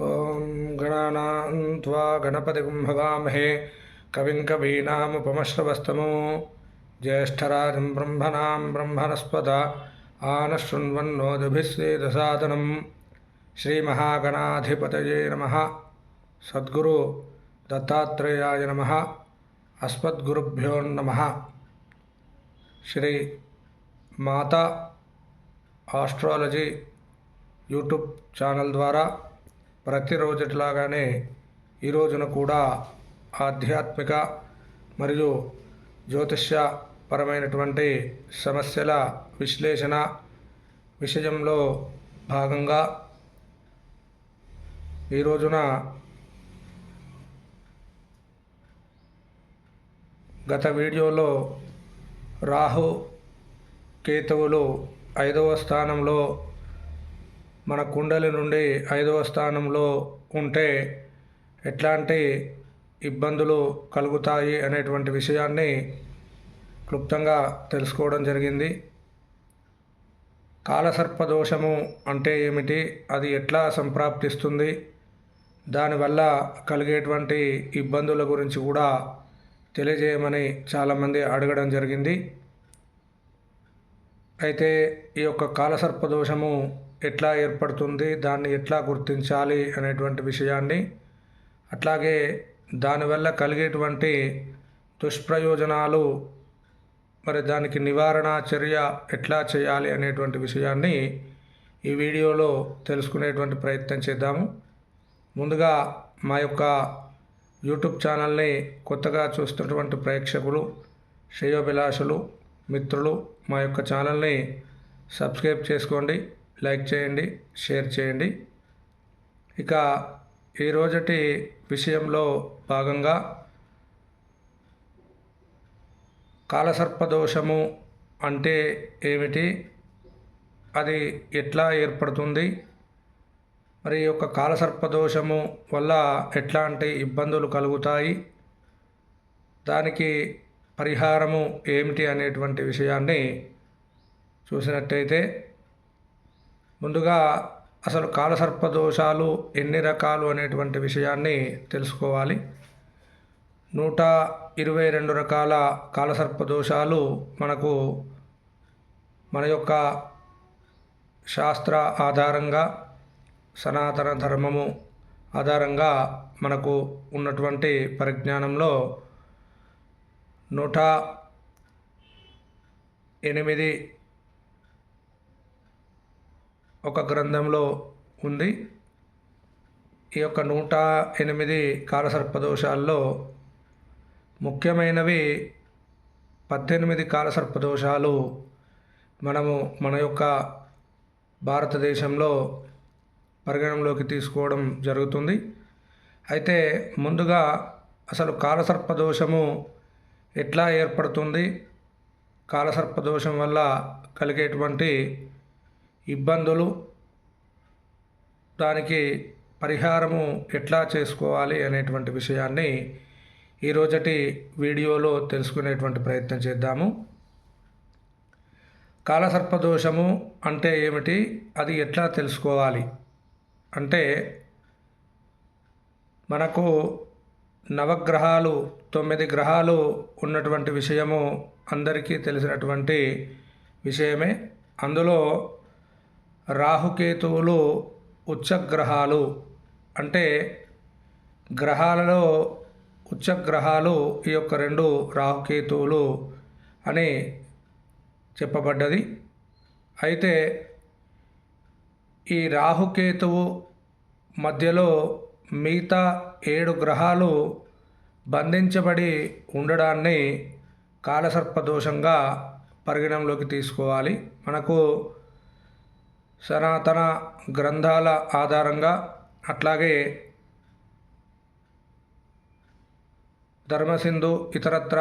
ఓం గణానాం త్వా గణపతిం భవామహే కవిం కవీనాముపమశ్రవస్తమో జ్యేష్ఠరాజం బ్రహ్మణాం బ్రహ్మణస్పద ఆనశృణ్వన్నోతిభిస్సేదసాదనం శ్రీమహాగణాధిపతయే నమః. సద్గురు దత్తాత్రేయాయ నమః. అస్మద్గురుభ్యో నమః. శ్రీ మాతా ఆస్ట్రాలజీ యూట్యూబ్ ఛానల్ ద్వారా ప్రతిరోజులాగానే ఈ రోజున కూడా ఆధ్యాత్మిక మరియు జ్యోతిష్యపరమైనటువంటి సమస్యల విశ్లేషణ విషయంలో భాగంగా ఈ రోజున గత వీడియోలో రాహు కేతువులు 5వ స్థానంలో మన కుండలి నుండి 5వ స్థానంలో ఉంటే ఎట్లాంటి ఇబ్బందులు కలుగుతాయి అనేటువంటి విషయాన్ని క్లుప్తంగా తెలుసుకోవడం జరిగింది. కాలసర్పదోషము అంటే ఏమిటి, అది ఎట్లా సంప్రాప్తిస్తుంది, దానివల్ల కలిగేటువంటి ఇబ్బందుల గురించి కూడా తెలియజేయమని చాలామంది అడగడం జరిగింది. అయితే ఈ యొక్క కాలసర్పదోషము ఎట్లా ఏర్పడుతుంది, దాన్ని ఎట్లా గుర్తించాలి అనేటువంటి విషయాన్ని, అట్లాగే దానివల్ల కలిగేటువంటి దుష్ప్రయోజనాలు, మరి దానికి నివారణ చర్య ఎట్లా చేయాలి అనేటువంటి విషయాన్ని ఈ వీడియోలో తెలుసుకునేటువంటి ప్రయత్నం చేద్దాము. ముందుగా మా యొక్క యూట్యూబ్ ఛానల్ని కొత్తగా చూస్తున్నటువంటి ప్రేక్షకులు, శ్రేయోభిలాషులు, మిత్రులు మా యొక్క ఛానల్ని సబ్స్క్రైబ్ చేసుకోండి, లైక్ చేయండి, షేర్ చేయండి. ఇక ఈ రోజటి విషయంలో భాగంగా కాలసర్పదోషము అంటే ఏమిటి, అది ఎట్లా ఏర్పడుతుంది, మరి ఈ యొక్క కాలసర్పదోషము వల్ల ఎట్లాంటి ఇబ్బందులు కలుగుతాయి, దానికి పరిహారము ఏమిటి అనేటువంటి విషయాన్ని చూసినట్టయితే, ముందుగా అసలు కాలసర్పదోషాలు ఎన్ని రకాలు అనేటువంటి విషయాన్ని తెలుసుకోవాలి. 122 రకాల కాలసర్పదోషాలు మనకు మన యొక్క శాస్త్ర ఆధారంగా, సనాతన ధర్మము ఆధారంగా మనకు ఉన్నటువంటి పరిజ్ఞానంలో 108 ఒక గ్రంథంలో ఉంది. ఈ యొక్క 108 కాలసర్పదోషాల్లో ముఖ్యమైనవి 18 కాలసర్పదోషాలు మనము మన యొక్క భారతదేశంలో పరిగణనలోకి తీసుకోవడం జరుగుతుంది. అయితే ముందుగా అసలు కాలసర్పదోషము ఎట్లా ఏర్పడుతుంది, కాలసర్పదోషం వల్ల కలిగేటువంటి ఇబ్బందులు, దానికి పరిహారము ఎట్లా చేసుకోవాలి అనేటువంటి విషయాన్ని ఈరోజటి వీడియోలో తెలుసుకునేటువంటి ప్రయత్నం చేద్దాము. కాలసర్పదోషము అంటే ఏమిటి, అది ఎట్లా తెలుసుకోవాలి అంటే, మనకు నవగ్రహాలు 9 గ్రహాలు ఉన్నటువంటి విషయము అందరికీ తెలిసినటువంటి విషయమే. అందులో రాహుకేతువులు ఉచ్చగ్రహాలు, అంటే గ్రహాలలో ఉచ్చగ్రహాలు ఈ యొక్క 2 రాహుకేతువులు అని చెప్పబడ్డది. అయితే ఈ రాహుకేతువు మధ్యలో మిగతా 7 గ్రహాలు బంధించబడి ఉండడాన్ని కాలసర్పదోషంగా పరిగణంలోకి తీసుకోవాలి. మనకు సనాతన గ్రంథాల ఆధారంగా, అట్లాగే ధర్మసింధు ఇతరత్ర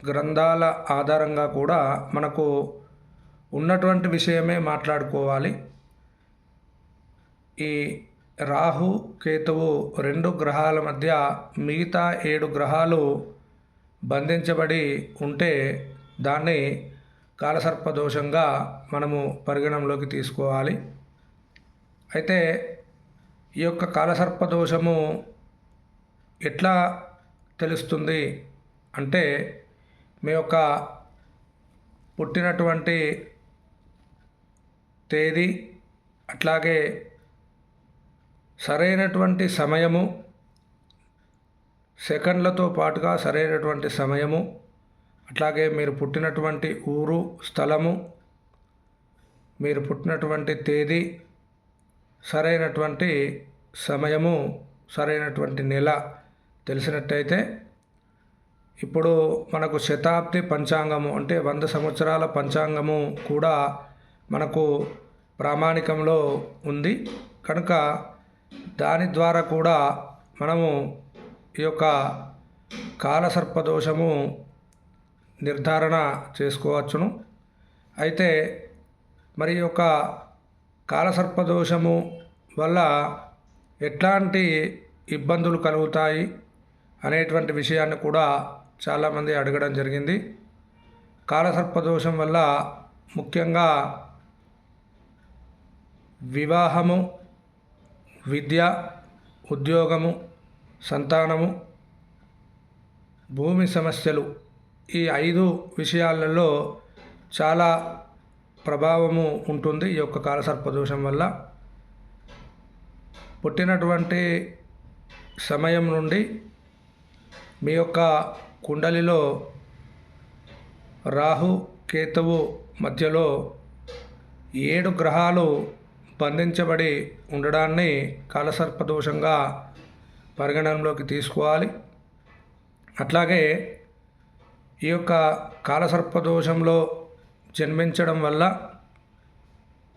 గ్రంథాల ఆధారంగా కూడా మనకు ఉన్నటువంటి విషయమే మాట్లాడుకోవాలి. ఈ రాహు కేతువు 2 గ్రహాల మధ్య మిగతా 7 గ్రహాలు బంధించబడి ఉంటే దాన్ని కాలసర్పదోషంగా మనము పరిగణంలోకి తీసుకోవాలి. అయితే ఈ యొక్క కాలసర్ప దోషము ఎట్లా తెలుస్తుంది అంటే, మీ యొక్క పుట్టినటువంటి తేదీ, అట్లాగే సరైనటువంటి సమయము, సెకండ్లతో పాటుగా సరైనటువంటి సమయము, అట్లాగే మీరు పుట్టినటువంటి ఊరు, స్థలము, మీరు పుట్టినటువంటి తేదీ, సరైనటువంటి సమయము, సరైనటువంటి నెల తెలిసినట్టయితే, ఇప్పుడు మనకు శతాబ్ది పంచాంగము అంటే 100 సంవత్సరాల పంచాంగము కూడా మనకు ప్రామాణికంలో ఉంది కనుక దాని ద్వారా కూడా మనము ఈ యొక్క కాలసర్పదోషము నిర్ధారణ చేసుకోవచ్చును. అయితే మరి ఈ యొక్క కాలసర్పదోషము వల్ల ఎట్లాంటి ఇబ్బందులు కలుగుతాయి అనేటువంటి విషయాన్ని కూడా చాలామంది అడగడం జరిగింది. కాలసర్పదోషం వల్ల ముఖ్యంగా వివాహము, విద్య, ఉద్యోగము, సంతానము, భూమి సమస్యలు, ఈ 5 విషయాలలో చాలా ప్రభావము ఉంటుంది ఈ యొక్క కాలసర్పదోషం వల్ల. పుట్టినటువంటి సమయం నుండి మీ యొక్క కుండలిలో రాహు కేతువు మధ్యలో 7 గ్రహాలు బంధించబడి ఉండడాన్ని కాలసర్పదోషంగా పరిగణనలోకి తీసుకోవాలి. అట్లాగే ఈ యొక్క కాలసర్పదోషంలో జన్మించడం వల్ల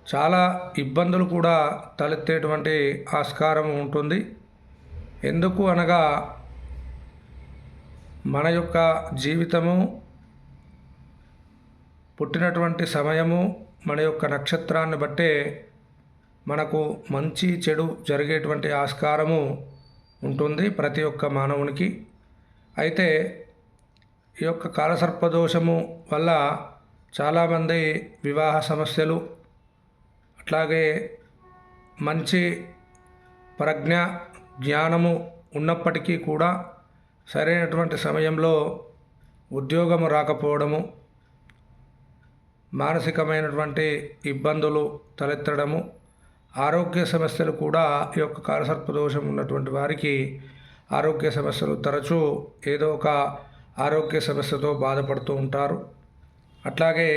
చాలా ఇబ్బందులు కూడా తలెత్తేటువంటి ఆస్కారం ఉంటుంది. ఎందుకు అనగా మన యొక్క జీవితము, పుట్టినటువంటి సమయము, మన యొక్క నక్షత్రాన్ని బట్టే మనకు మంచి చెడు జరిగేటువంటి ఆస్కారము ఉంటుంది ప్రతి ఒక్క మానవునికి. అయితే ఈ యొక్క కాలసర్పదోషము వల్ల చాలామంది వివాహ సమస్యలు, అట్లాగే మంచి ప్రజ్ఞ, జ్ఞానము ఉన్నప్పటికీ కూడా సరైనటువంటి సమయంలో ఉద్యోగము రాకపోవడము, మానసికమైనటువంటి ఇబ్బందులు తలెత్తడము, ఆరోగ్య సమస్యలు కూడా ఈ యొక్క కాలసర్పదోషం ఉన్నటువంటి వారికి ఆరోగ్య సమస్యలు తరచూ ఏదో ఒక ఆరోగ్య సమస్యతో బాధపడుతూ ఉంటారు. అట్లాగే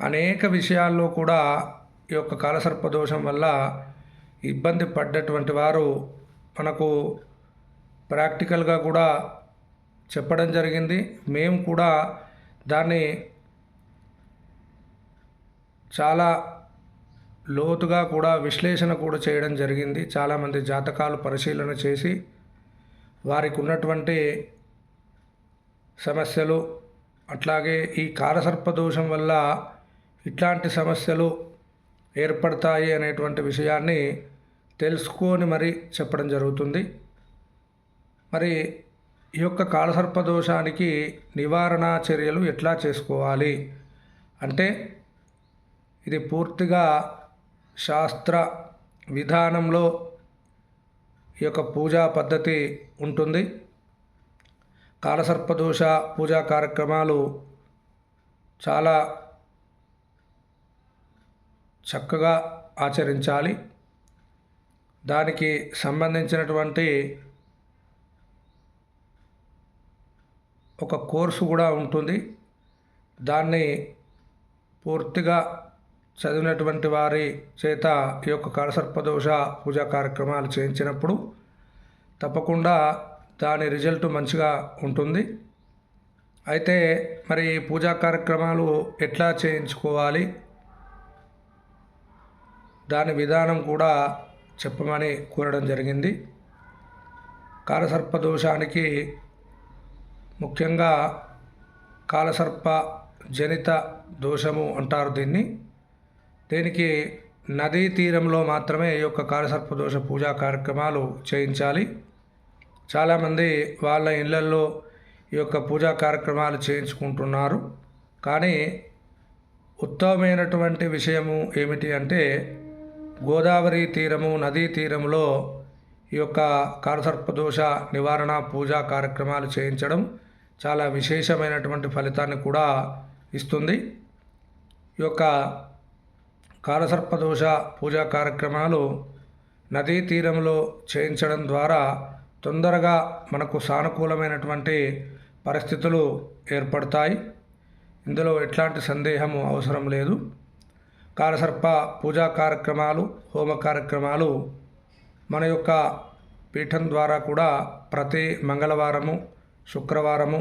అనేక విషయాల్లో కూడా ఈ యొక్క కాలసర్పదోషం వల్ల ఇబ్బంది పడ్డటువంటి వారు మనకు ప్రాక్టికల్గా కూడా చెప్పడం జరిగింది. మేము కూడా దాన్ని చాలా లోతుగా కూడా విశ్లేషణ కూడా చేయడం జరిగింది. చాలామంది జాతకాలు పరిశీలన చేసి వారికి ఉన్నటువంటి సమస్యలు, అట్లాగే ఈ కాలసర్పదోషం వల్ల ఇట్లాంటి సమస్యలు ఏర్పడతాయి అనేటువంటి విషయాన్ని తెలుసుకొని మరి చెప్పడం జరుగుతుంది. మరి ఈ యొక్క కాలసర్పదోషానికి నివారణ చర్యలు ఎట్లా చేసుకోవాలి అంటే, ఇది పూర్తిగా శాస్త్ర విధానంలో ఈ యొక్క పూజా పద్ధతి ఉంటుంది. కాలసర్పదోష పూజా కార్యక్రమాలు చాలా చక్కగా ఆచరించాలి. దానికి సంబంధించినటువంటి ఒక కోర్సు కూడా ఉంటుంది. దాన్ని పూర్తిగా చదివినటువంటి వారి చేత ఈ యొక్క కాలసర్పదోష పూజా కార్యక్రమాలు చేయించినప్పుడు తప్పకుండా దాని రిజల్ట్ మంచిగా ఉంటుంది. అయితే మరి పూజా కార్యక్రమాలు ఎట్లా చేయించుకోవాలి, దాని విధానం కూడా చెప్పమని కోరడం జరిగింది. కాలసర్పదోషానికి ముఖ్యంగా కాలసర్ప జనిత దోషము అంటారు దీనికి నదీ తీరంలో మాత్రమే ఈ యొక్క కాలసర్పదోష పూజా కార్యక్రమాలు చేయించాలి. చాలామంది వాళ్ళ ఇళ్లల్లో ఈ యొక్క పూజా కార్యక్రమాలు చేయించుకుంటున్నారు. కానీ ఉత్తమమైనటువంటి విషయము ఏమిటి అంటే, గోదావరి తీరము నదీ తీరంలో ఈ యొక్క కాలసర్పదోష నివారణ పూజా కార్యక్రమాలు చేయించడం చాలా విశేషమైనటువంటి ఫలితాన్ని కూడా ఇస్తుంది. ఈ యొక్క కాలసర్పదోష పూజా కార్యక్రమాలు నదీ తీరంలో చేయించడం ద్వారా తొందరగా మనకు సానుకూలమైనటువంటి పరిస్థితులు ఏర్పడతాయి. ఇందులో ఎట్లాంటి సందేహము అవసరం లేదు. కాలసర్ప పూజా కార్యక్రమాలు, హోమ కార్యక్రమాలు మన యొక్క పీఠం ద్వారా కూడా ప్రతి మంగళవారము, శుక్రవారము,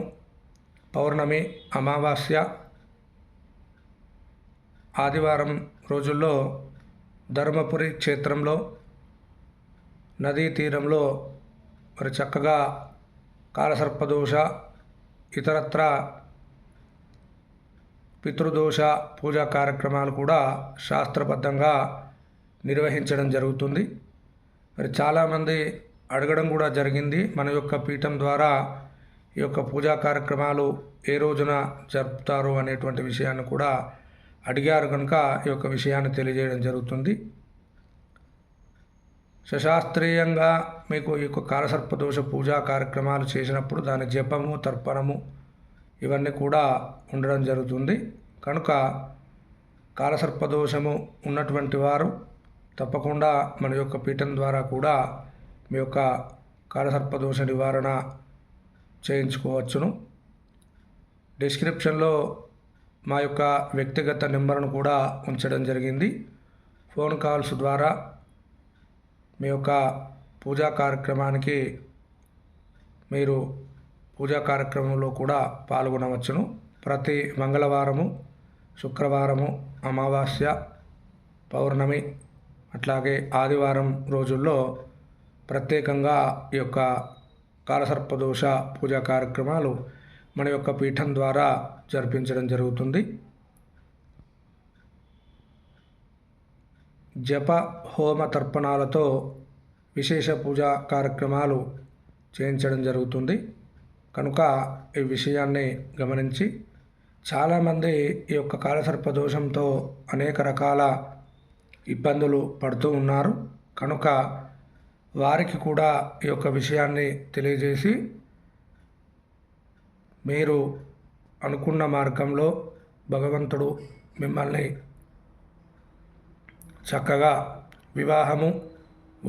పౌర్ణమి, అమావాస్య, ఆదివారం రోజుల్లో ధర్మపురి క్షేత్రంలో నదీ తీరంలో మరి చక్కగా కాలసర్పదోష, ఇతరత్ర పితృదోష పూజా కార్యక్రమాలు కూడా శాస్త్రబద్ధంగా నిర్వహించడం జరుగుతుంది. మరి చాలామంది అడగడం కూడా జరిగింది, మన యొక్క పీఠం ద్వారా ఈ యొక్క పూజా కార్యక్రమాలు ఏ రోజున జరుపుతారు అనేటువంటి విషయాన్ని కూడా అడిగారు. కనుక ఈ యొక్క విషయాన్ని తెలియజేయడం జరుగుతుంది. సశాస్త్రీయంగా మీకు ఈ యొక్క కాలసర్పదోష పూజా కార్యక్రమాలు చేసినప్పుడు దాని జపము, తర్పణము ఇవన్నీ కూడా ఉండడం జరుగుతుంది. కనుక కాలసర్పదోషము ఉన్నటువంటి వారు తప్పకుండా మన యొక్క పీఠం ద్వారా కూడా మీ యొక్క కాలసర్పదోష నివారణ చేయించుకోవచ్చును. డిస్క్రిప్షన్లో మా యొక్క వ్యక్తిగత నెంబర్ను కూడా ఉంచడం జరిగింది. ఫోన్ కాల్స్ ద్వారా మీ యొక్క పూజా కార్యక్రమానికి మీరు పూజా కార్యక్రమంలో కూడా పాల్గొనవచ్చును. ప్రతి మంగళవారము, శుక్రవారము, అమావాస్య, పౌర్ణమి అట్లాగే ఆదివారం రోజుల్లో ప్రత్యేకంగా ఈ యొక్క కాలసర్పదోష పూజా కార్యక్రమాలు మన యొక్క పీఠం ద్వారా జరిపించడం జరుగుతుంది. జప హోమ తర్పణాలతో విశేష పూజా కార్యక్రమాలు చేయించడం జరుగుతుంది. కనుక ఈ విషయాన్ని గమనించి చాలామంది ఈ యొక్క కాలసర్పదోషంతో అనేక రకాల ఇబ్బందులు పడుతూ ఉన్నారు. కనుక వారికి కూడా ఈ యొక్క విషయాన్ని తెలియజేసి మీరు అనుకున్న మార్గంలో భగవంతుడు మిమ్మల్ని చక్కగా వివాహము,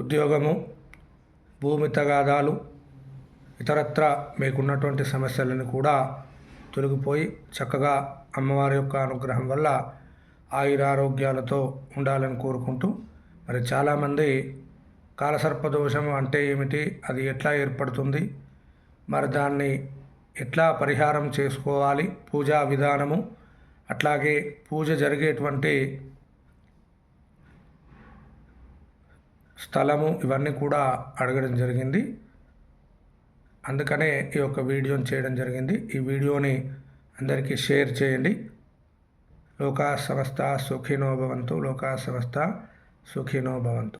ఉద్యోగము, భూమి తగాదాలు, ఇతరత్ర మీకున్నటువంటి సమస్యలను కూడా తొలగిపోయి చక్కగా అమ్మవారి యొక్క అనుగ్రహం వల్ల ఆయురారోగ్యాలతో ఉండాలని కోరుకుంటూ, మరి చాలామంది కాలసర్పదోషం అంటే ఏమిటి, అది ఎట్లా ఏర్పడుతుంది, మరి దాన్ని ఎట్లా పరిహారం చేసుకోవాలి, పూజా విధానము, అట్లాగే పూజ జరిగేటువంటి స్థలము ఇవన్నీ కూడా అడగడం జరిగింది. అందుకనే ఈ యొక్క వీడియోని చేయడం జరిగింది. ఈ వీడియోని అందరికీ షేర్ చేయండి. లోకా సమస్త సుఖినో భవంతు, లోకా సమస్త సుఖినో భవంతు.